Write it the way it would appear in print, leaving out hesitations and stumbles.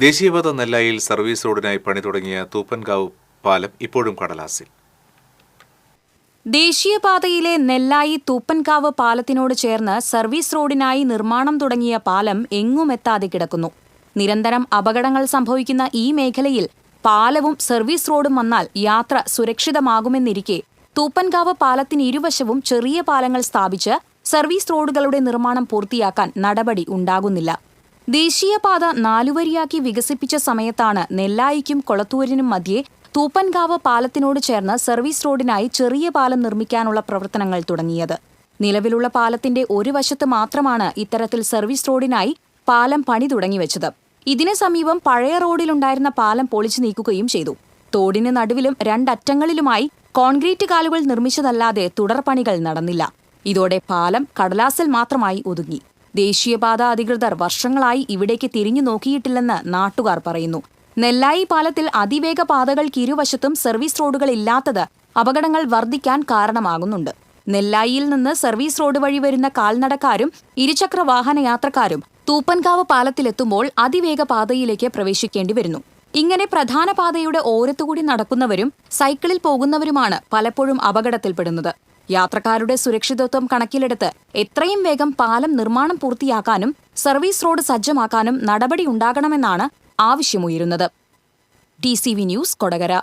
ദേശീയപാത നെല്ലായിൽ സർവീസ് റോഡിനായി പണി തുടങ്ങിയ തൂപ്പൻകാവ് പാലം ഇപ്പോഴും കടലാസിൽ. ദേശീയപാതയിലെ നെല്ലായി തൂപ്പൻകാവ് പാലത്തിനോട് ചേർന്ന് സർവീസ് റോഡിനായി നിർമ്മാണം തുടങ്ങിയ പാലം എങ്ങുമെത്താതെ കിടക്കുന്നു. നിരന്തരം അപകടങ്ങൾ സംഭവിക്കുന്ന ഈ മേഖലയിൽ പാലവും സർവീസ് റോഡും വന്നാൽ യാത്ര സുരക്ഷിതമാകുമെന്നിരിക്കെ തൂപ്പൻകാവ് പാലത്തിന് ഇരുവശവും ചെറിയ പാലങ്ങൾ സ്ഥാപിച്ച് സർവീസ് റോഡുകളുടെ നിർമ്മാണം പൂർത്തിയാക്കാൻ നടപടി ഉണ്ടാകുന്നില്ല. ദേശീയപാത 4 വരിയാക്കി വികസിപ്പിച്ച സമയത്താണ് നെല്ലായിക്കും കൊളത്തൂരിനും മധ്യേ തൂപ്പൻകാവ് പാലത്തിനോട് ചേർന്ന് സർവീസ് റോഡിനായി ചെറിയ പാലം നിർമ്മിക്കാനുള്ള പ്രവർത്തനങ്ങൾ തുടങ്ങിയത്. നിലവിലുള്ള പാലത്തിന്റെ ഒരു വശത്ത് മാത്രമാണ് ഇത്തരത്തിൽ സർവീസ് റോഡിനായി പാലം പണി തുടങ്ങിവെച്ചത്. ഇതിന് സമീപം പഴയ റോഡിലുണ്ടായിരുന്ന പാലം പൊളിച്ചു നീക്കുകയും ചെയ്തു. തോടിന് നടുവിലും രണ്ടറ്റങ്ങളിലുമായി കോൺക്രീറ്റ് കാലുകൾ നിർമ്മിച്ചതല്ലാതെ തുടർപണികൾ നടന്നില്ല. ഇതോടെ പാലം കടലാസിൽ മാത്രമായി ഒതുങ്ങി. ദേശീയപാത അധികൃതർ വർഷങ്ങളായി ഇവിടേക്ക് തിരിഞ്ഞു നോക്കിയിട്ടില്ലെന്ന് നാട്ടുകാർ പറയുന്നു. നെല്ലായി പാലത്തിൽ അതിവേഗ പാതകൾക്ക് ഇരുവശത്തും സർവീസ് റോഡുകൾ ഇല്ലാത്തത് അപകടങ്ങൾ വർദ്ധിക്കാൻ കാരണമാകുന്നുണ്ട്. നെല്ലായിയിൽ നിന്ന് സർവീസ് റോഡ് വഴി വരുന്ന കാൽനടക്കാരും ഇരുചക്ര വാഹന യാത്രക്കാരും തൂപ്പൻകാവ് പാലത്തിലെത്തുമ്പോൾ അതിവേഗ പാതയിലേക്ക് പ്രവേശിക്കേണ്ടി വരുന്നു. ഇങ്ങനെ പ്രധാന പാതയുടെ ഓരത്തുകൂടി നടക്കുന്നവരും സൈക്കിളിൽ പോകുന്നവരുമാണ് പലപ്പോഴും അപകടത്തിൽപ്പെടുന്നത്. യാത്രക്കാരുടെ സുരക്ഷിതത്വം കണക്കിലെടുത്ത് എത്രയും വേഗം പാലം നിർമ്മാണം പൂർത്തിയാക്കാനും സർവീസ് റോഡ് സജ്ജമാക്കാനും നടപടിയുണ്ടാകണമെന്നാണ് ആവശ്യമുയരുന്നത്. TCV news, Kodakara.